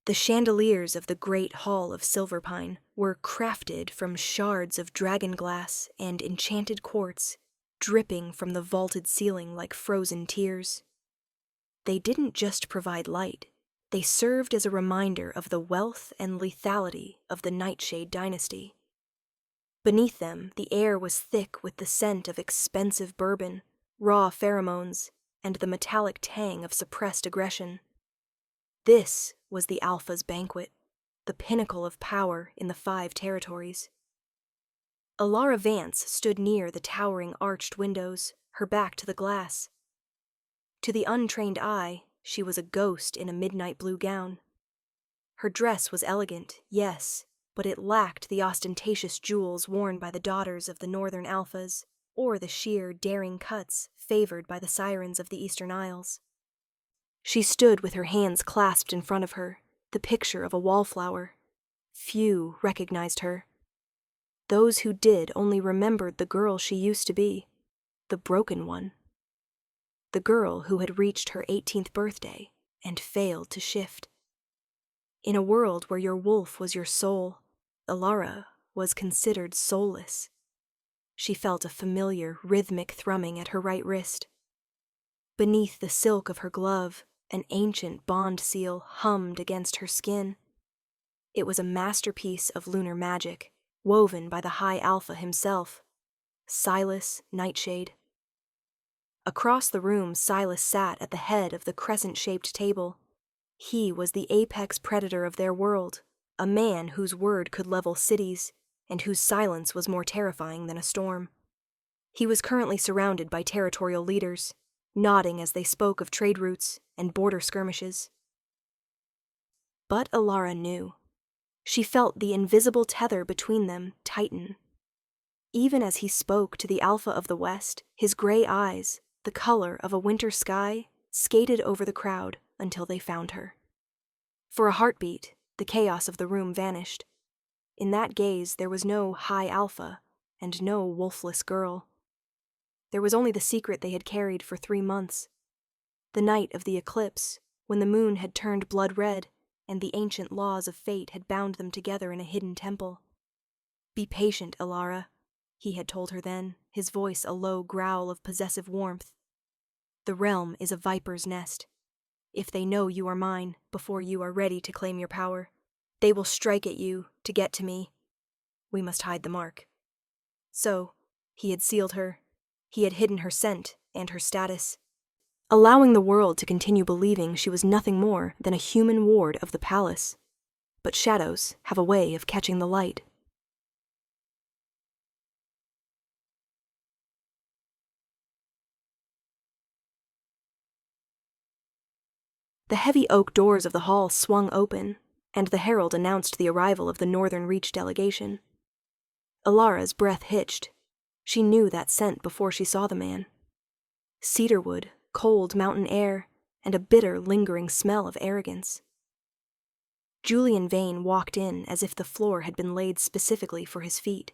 The chandeliers of the great hall of Silverpine were crafted from shards of dragon glass and enchanted quartz, dripping from the vaulted ceiling like frozen tears. They didn't just provide light, they served as a reminder of the wealth and lethality of the Nightshade dynasty. Beneath them, the air was thick with the scent of expensive bourbon, raw pheromones, and the metallic tang of suppressed aggression. This was the Alpha's banquet, the pinnacle of power in the 5 territories. Elara Vance stood near the towering arched windows, her back to the glass. To the untrained eye, she was a ghost in a midnight blue gown. Her dress was elegant, yes, but it lacked the ostentatious jewels worn by the daughters of the Northern Alphas, or the sheer, daring cuts favored by the sirens of the Eastern Isles. She stood with her hands clasped in front of her, the picture of a wallflower. Few recognized her. Those who did only remembered the girl she used to be, the broken one. The girl who had reached her 18th birthday and failed to shift. In a world where your wolf was your soul, Elara was considered soulless. She felt a familiar, rhythmic thrumming at her right wrist. Beneath the silk of her glove, an ancient bond seal hummed against her skin. It was a masterpiece of lunar magic, woven by the High Alpha himself, Silas Nightshade. Across the room, Silas sat at the head of the crescent-shaped table. He was the apex predator of their world, a man whose word could level cities, and whose silence was more terrifying than a storm. He was currently surrounded by territorial leaders, nodding as they spoke of trade routes and border skirmishes. But Elara knew. She felt the invisible tether between them tighten. Even as he spoke to the Alpha of the West, his gray eyes, the color of a winter sky, skated over the crowd until they found her. For a heartbeat, the chaos of the room vanished. In that gaze, there was no High Alpha and no wolfless girl. There was only the secret they had carried for 3 months. The night of the eclipse, when the moon had turned blood red and the ancient laws of fate had bound them together in a hidden temple. "Be patient, Elara," he had told her then, his voice a low growl of possessive warmth. "The realm is a viper's nest. If they know you are mine before you are ready to claim your power, they will strike at you to get to me. We must hide the mark." So, he had sealed her. He had hidden her scent and her status, allowing the world to continue believing she was nothing more than a human ward of the palace. But shadows have a way of catching the light. The heavy oak doors of the hall swung open, and the herald announced the arrival of the Northern Reach delegation. Elara's breath hitched. She knew that scent before she saw the man. Cedarwood, cold mountain air, and a bitter, lingering smell of arrogance. Julian Vane walked in as if the floor had been laid specifically for his feet.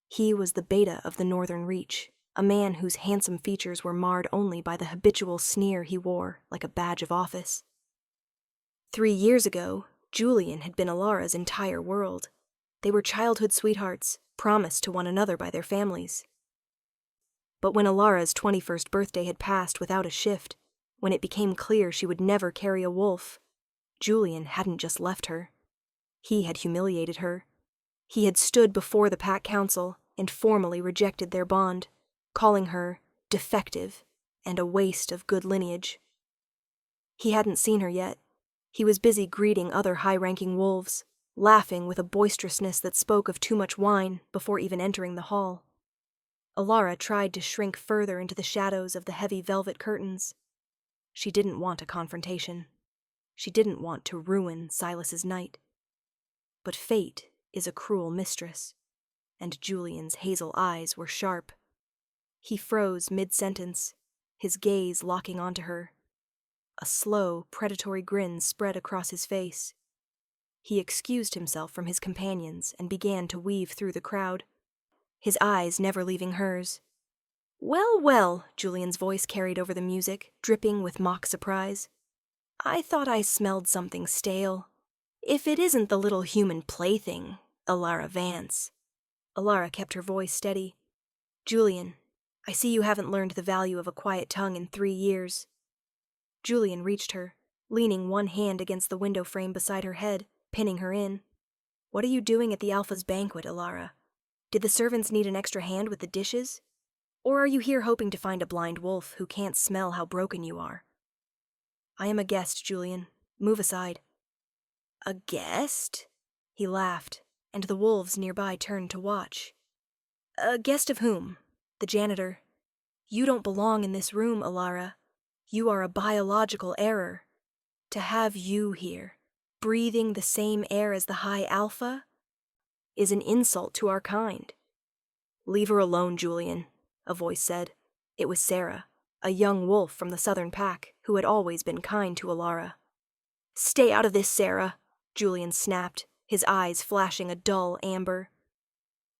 He was the beta of the Northern Reach, a man whose handsome features were marred only by the habitual sneer he wore like a badge of office. 3 years ago, Julian had been Elara's entire world. They were childhood sweethearts, promised to one another by their families. But when Elara's 21st birthday had passed without a shift, when it became clear she would never carry a wolf, Julian hadn't just left her. He had humiliated her. He had stood before the Pack Council and formally rejected their bond, calling her defective and a waste of good lineage. He hadn't seen her yet. He was busy greeting other high-ranking wolves, laughing with a boisterousness that spoke of too much wine before even entering the hall. Elara tried to shrink further into the shadows of the heavy velvet curtains. She didn't want a confrontation. She didn't want to ruin Silas's night. But fate is a cruel mistress, and Julian's hazel eyes were sharp. He froze mid-sentence, his gaze locking onto her. A slow, predatory grin spread across his face. He excused himself from his companions and began to weave through the crowd, his eyes never leaving hers. "Well, well," Julian's voice carried over the music, dripping with mock surprise. "I thought I smelled something stale. If it isn't the little human plaything, Elara Vance. Elara kept her voice steady. Julian, I see you haven't learned the value of a quiet tongue in 3 years. Julian reached her, leaning one hand against the window frame beside her head, pinning her in. What are you doing at the Alpha's banquet, Elara? Did the servants need an extra hand with the dishes? Or are you here hoping to find a blind wolf who can't smell how broken you are? I am a guest, Julian. Move aside. A guest? He laughed, and the wolves nearby turned to watch. A guest of whom? The janitor. You don't belong in this room, Elara. You are a biological error. To have you here, breathing the same air as the High Alpha, is an insult to our kind. Leave her alone, Julian, a voice said. It was Sarah, a young wolf from the southern pack who had always been kind to Elara. Stay out of this, Sarah, Julian snapped, his eyes flashing a dull amber.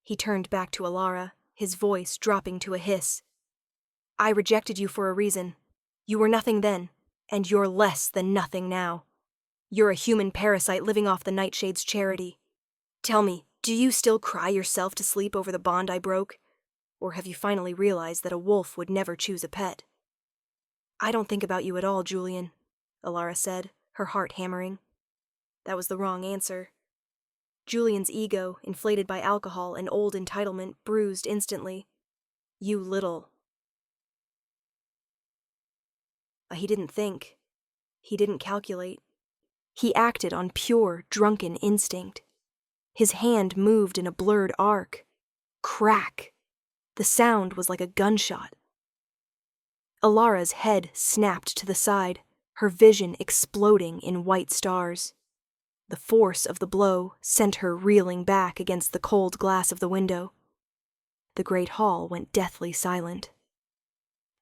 He turned back to Elara, his voice dropping to a hiss. I rejected you for a reason. You were nothing then, and you're less than nothing now. You're a human parasite living off the Nightshade's charity. Tell me, do you still cry yourself to sleep over the bond I broke? Or have you finally realized that a wolf would never choose a pet? I don't think about you at all, Julian, Elara said, her heart hammering. That was the wrong answer. Julian's ego, inflated by alcohol and old entitlement, bruised instantly. You little. He didn't think. He didn't calculate. He acted on pure, drunken instinct. His hand moved in a blurred arc. Crack! The sound was like a gunshot. Elara's head snapped to the side, her vision exploding in white stars. The force of the blow sent her reeling back against the cold glass of the window. The great hall went deathly silent.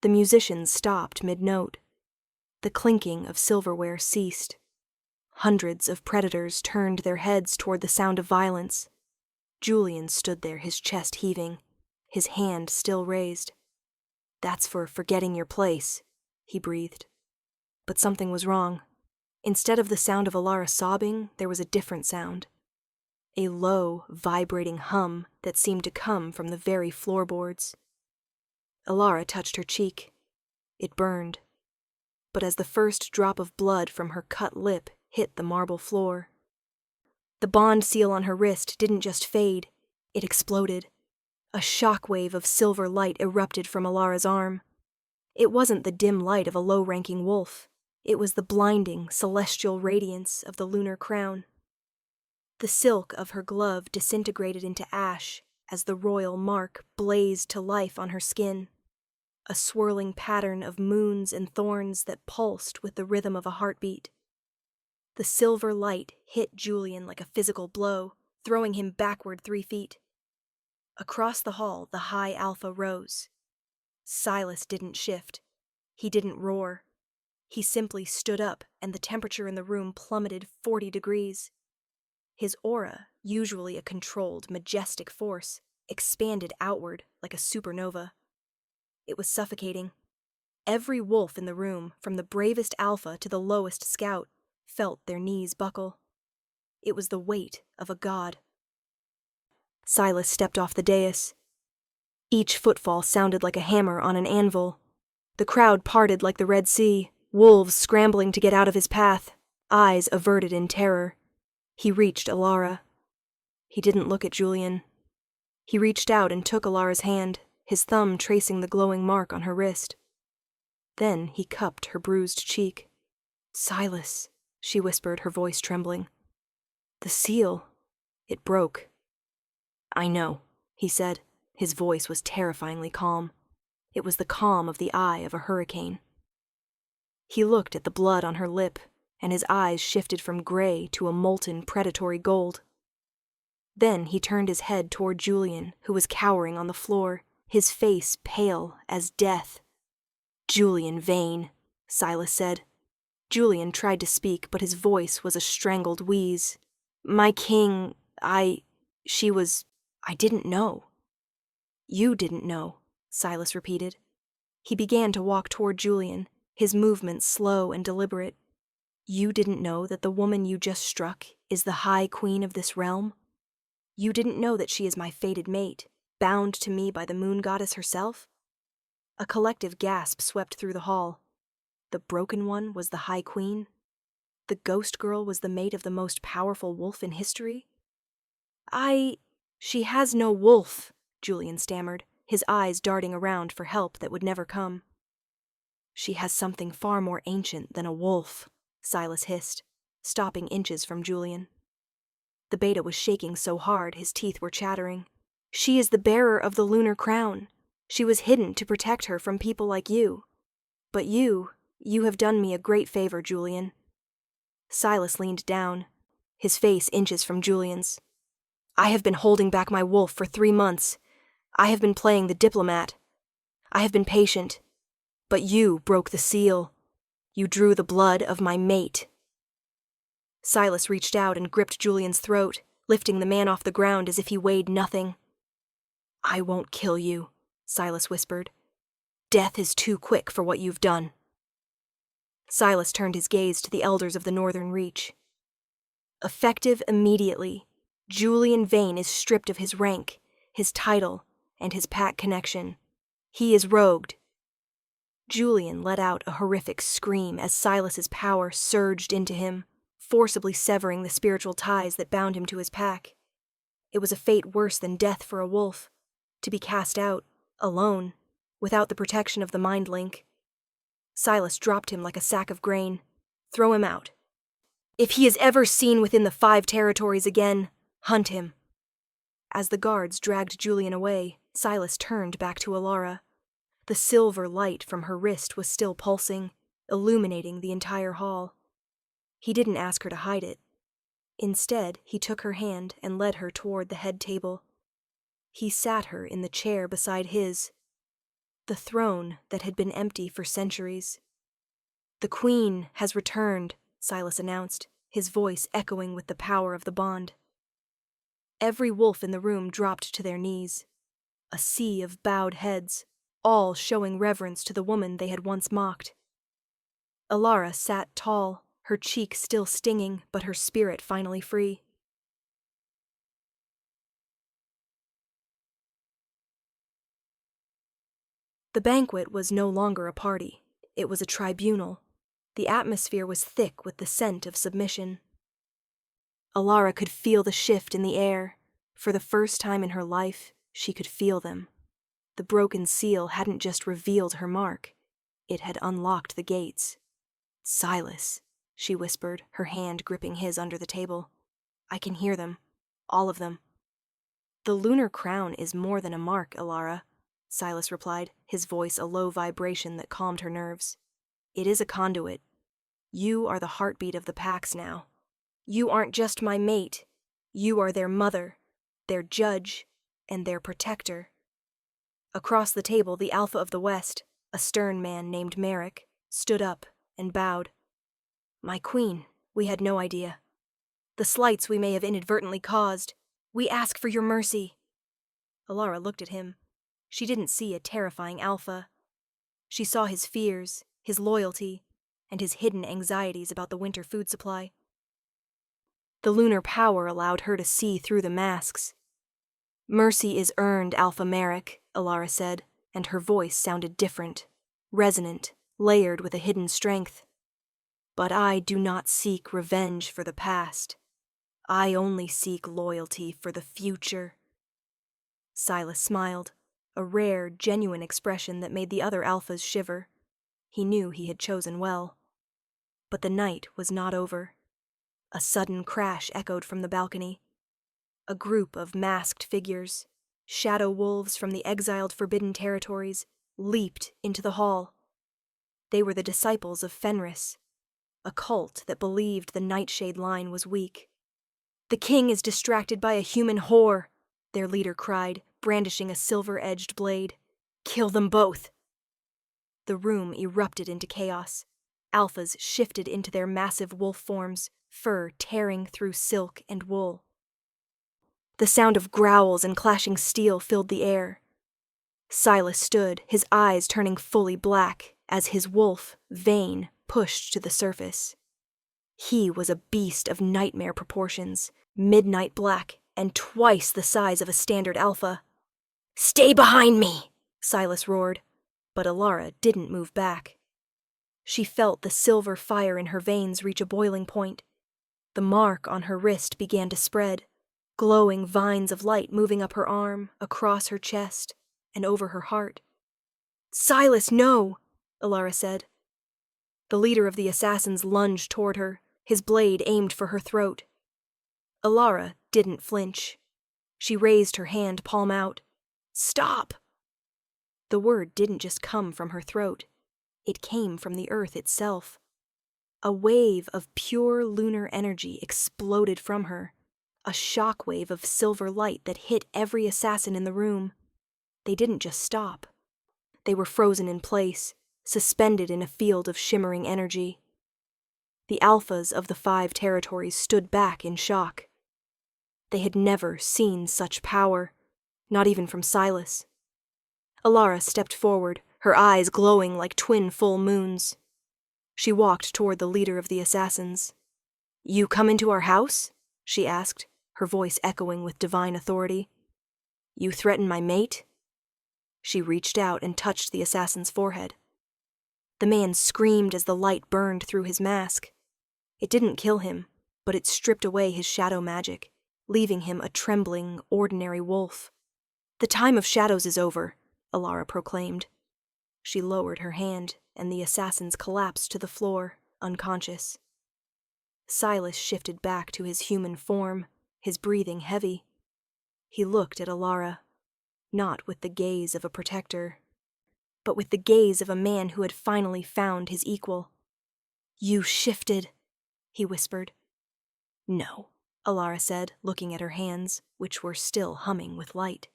The musicians stopped mid-note. The clinking of silverware ceased. Hundreds of predators turned their heads toward the sound of violence. Julian stood there, his chest heaving, his hand still raised. That's for forgetting your place, he breathed. But something was wrong. Instead of the sound of Elara sobbing, there was a different sound. A low, vibrating hum that seemed to come from the very floorboards. Elara touched her cheek. It burned. But as the first drop of blood from her cut lip hit the marble floor, the bond seal on her wrist didn't just fade, it exploded. A shockwave of silver light erupted from Elara's arm. It wasn't the dim light of a low-ranking wolf. It was the blinding, celestial radiance of the Lunar Crown. The silk of her glove disintegrated into ash as the royal mark blazed to life on her skin, a swirling pattern of moons and thorns that pulsed with the rhythm of a heartbeat. The silver light hit Julian like a physical blow, throwing him backward 3 feet. Across the hall, the High Alpha rose. Silas didn't shift. He didn't roar. He simply stood up, and the temperature in the room plummeted 40 degrees. His aura, usually a controlled, majestic force, expanded outward like a supernova. It was suffocating. Every wolf in the room, from the bravest alpha to the lowest scout, felt their knees buckle. It was the weight of a god. Silas stepped off the dais. Each footfall sounded like a hammer on an anvil. The crowd parted like the Red Sea, wolves scrambling to get out of his path, eyes averted in terror. He reached Elara. He didn't look at Julian. He reached out and took Elara's hand, his thumb tracing the glowing mark on her wrist. Then he cupped her bruised cheek. Silas, she whispered, her voice trembling. The seal. It broke. I know, he said. His voice was terrifyingly calm. It was the calm of the eye of a hurricane. He looked at the blood on her lip, and his eyes shifted from gray to a molten predatory gold. Then he turned his head toward Julian, who was cowering on the floor, his face pale as death. Julian Vane, Silas said. Julian tried to speak, but his voice was a strangled wheeze. My king, I didn't know. You didn't know, Silas repeated. He began to walk toward Julian, his movements slow and deliberate. You didn't know that the woman you just struck is the High Queen of this realm? You didn't know that she is my fated mate, bound to me by the moon goddess herself?" A collective gasp swept through the hall. The Broken One was the High Queen? The ghost girl was the mate of the most powerful wolf in history? She has no wolf," Julian stammered, his eyes darting around for help that would never come. "She has something far more ancient than a wolf," Silas hissed, stopping inches from Julian. The beta was shaking so hard his teeth were chattering. "She is the bearer of the Lunar Crown. She was hidden to protect her from people like you. But you have done me a great favor, Julian." Silas leaned down, his face inches from Julian's. "I have been holding back my wolf for 3 months. I have been playing the diplomat. I have been patient. But you broke the seal. You drew the blood of my mate." Silas reached out and gripped Julian's throat, lifting the man off the ground as if he weighed nothing. "I won't kill you," Silas whispered. "Death is too quick for what you've done." Silas turned his gaze to the elders of the Northern Reach. "Effective immediately, Julian Vane is stripped of his rank, his title, and his pack connection. He is rogued." Julian let out a horrific scream as Silas's power surged into him, forcibly severing the spiritual ties that bound him to his pack. It was a fate worse than death for a wolf, to be cast out, alone, without the protection of the mind link. Silas dropped him like a sack of grain. "Throw him out. If he is ever seen within the 5 territories again, hunt him." As the guards dragged Julian away, Silas turned back to Elara. The silver light from her wrist was still pulsing, illuminating the entire hall. He didn't ask her to hide it. Instead, he took her hand and led her toward the head table. He sat her in the chair beside his, the throne that had been empty for centuries. "The Queen has returned," Silas announced, his voice echoing with the power of the bond. Every wolf in the room dropped to their knees. A sea of bowed heads, all showing reverence to the woman they had once mocked. Elara sat tall, her cheek still stinging, but her spirit finally free. The banquet was no longer a party. It was a tribunal. The atmosphere was thick with the scent of submission. Elara could feel the shift in the air. For the first time in her life, she could feel them. The broken seal hadn't just revealed her mark. It had unlocked the gates. "Silas," she whispered, her hand gripping his under the table. "I can hear them. All of them." "The Lunar Crown is more than a mark, Elara," Silas replied, his voice a low vibration that calmed her nerves. "It is a conduit. You are the heartbeat of the packs now. You aren't just my mate. You are their mother, their judge, and their protector." Across the table, the Alpha of the West, a stern man named Merrick, stood up and bowed. "My queen, we had no idea. The slights we may have inadvertently caused, we ask for your mercy." Elara looked at him. She didn't see a terrifying Alpha. She saw his fears, his loyalty, and his hidden anxieties about the winter food supply. The lunar power allowed her to see through the masks. "Mercy is earned, Alpha Merrick," Elara said, and her voice sounded different, resonant, layered with a hidden strength. "But I do not seek revenge for the past. I only seek loyalty for the future." Silas smiled, a rare, genuine expression that made the other Alphas shiver. He knew he had chosen well. But the night was not over. A sudden crash echoed from the balcony. A group of masked figures, shadow wolves from the exiled Forbidden Territories, leaped into the hall. They were the disciples of Fenris, a cult that believed the Nightshade line was weak. "The king is distracted by a human whore," their leader cried, brandishing a silver-edged blade. "Kill them both!" The room erupted into chaos. Alphas shifted into their massive wolf forms, fur tearing through silk and wool. The sound of growls and clashing steel filled the air. Silas stood, his eyes turning fully black, as his wolf, Vane, pushed to the surface. He was a beast of nightmare proportions, midnight black, and twice the size of a standard alpha. "Stay behind me!" Silas roared, but Elara didn't move back. She felt the silver fire in her veins reach a boiling point. The mark on her wrist began to spread, glowing vines of light moving up her arm, across her chest, and over her heart. "Silas, no!" Elara said. The leader of the assassins lunged toward her, his blade aimed for her throat. Elara didn't flinch. She raised her hand, palm out. "Stop!" The word didn't just come from her throat. It came from the earth itself. A wave of pure lunar energy exploded from her, a shockwave of silver light that hit every assassin in the room. They didn't just stop. They were frozen in place, suspended in a field of shimmering energy. The alphas of the 5 territories stood back in shock. They had never seen such power, not even from Silas. Elara stepped forward, her eyes glowing like twin full moons. She walked toward the leader of the assassins. "You come into our house?" she asked, her voice echoing with divine authority. "You threaten my mate?" She reached out and touched the assassin's forehead. The man screamed as the light burned through his mask. It didn't kill him, but it stripped away his shadow magic, leaving him a trembling, ordinary wolf. "The time of shadows is over," Elara proclaimed. She lowered her hand, and the assassins collapsed to the floor, unconscious. Silas shifted back to his human form, his breathing heavy. He looked at Elara, not with the gaze of a protector, but with the gaze of a man who had finally found his equal. "You shifted," he whispered. "No," Elara said, looking at her hands, which were still humming with light.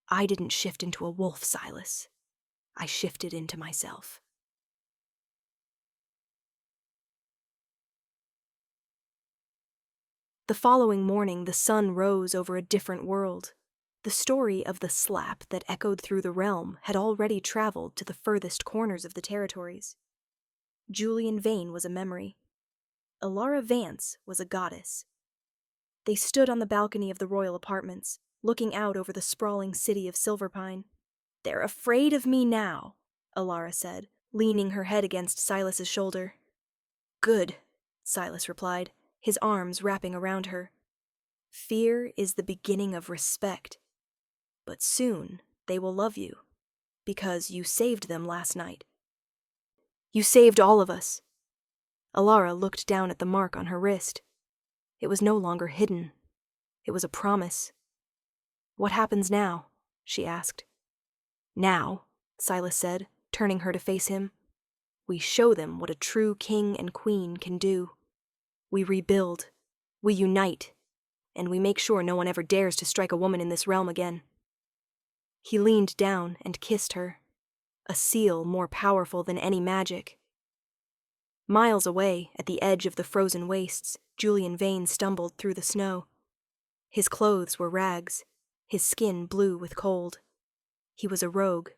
"I didn't shift into a wolf, Silas. I shifted into myself." The following morning, the sun rose over a different world. The story of the slap that echoed through the realm had already traveled to the furthest corners of the territories. Julian Vane was a memory. Elara Vance was a goddess. They stood on the balcony of the royal apartments, looking out over the sprawling city of Silverpine. "They're afraid of me now," Elara said, leaning her head against Silas's shoulder. "Good," Silas replied, his arms wrapping around her. "Fear is the beginning of respect. But soon they will love you, because you saved them last night. You saved all of us." Elara looked down at the mark on her wrist. It was no longer hidden. It was a promise. "What happens now?" she asked. "Now," Silas said, turning her to face him, "we show them what a true king and queen can do. We rebuild, we unite, and we make sure no one ever dares to strike a woman in this realm again." He leaned down and kissed her, a seal more powerful than any magic. Miles away, at the edge of the frozen wastes, Julian Vane stumbled through the snow. His clothes were rags, his skin blue with cold. He was a rogue,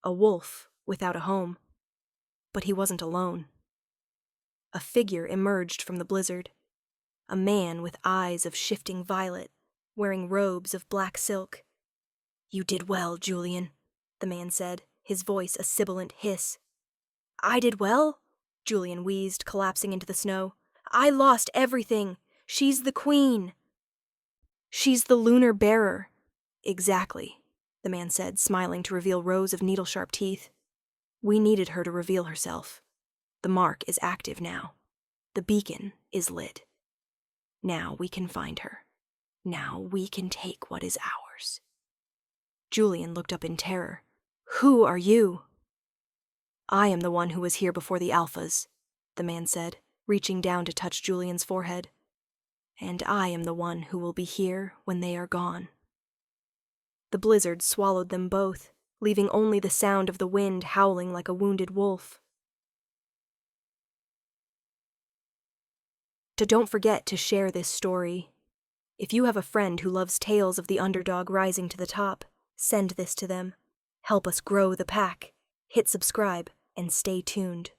a wolf without a home. But he wasn't alone. A figure emerged from the blizzard, a man with eyes of shifting violet, wearing robes of black silk. "You did well, Julian," the man said, his voice a sibilant hiss. "I did well?" Julian wheezed, collapsing into the snow. "I lost everything. She's the queen." "She's the lunar bearer." "Exactly," the man said, smiling to reveal rows of needle-sharp teeth. "We needed her to reveal herself. The mark is active now. The beacon is lit. Now we can find her. Now we can take what is ours." Julian looked up in terror. "Who are you?" "I am the one who was here before the alphas," the man said, reaching down to touch Julian's forehead. "And I am the one who will be here when they are gone." The blizzard swallowed them both, leaving only the sound of the wind howling like a wounded wolf. Don't forget to share this story. If you have a friend who loves tales of the underdog rising to the top, send this to them. Help us grow the pack. Hit subscribe and stay tuned.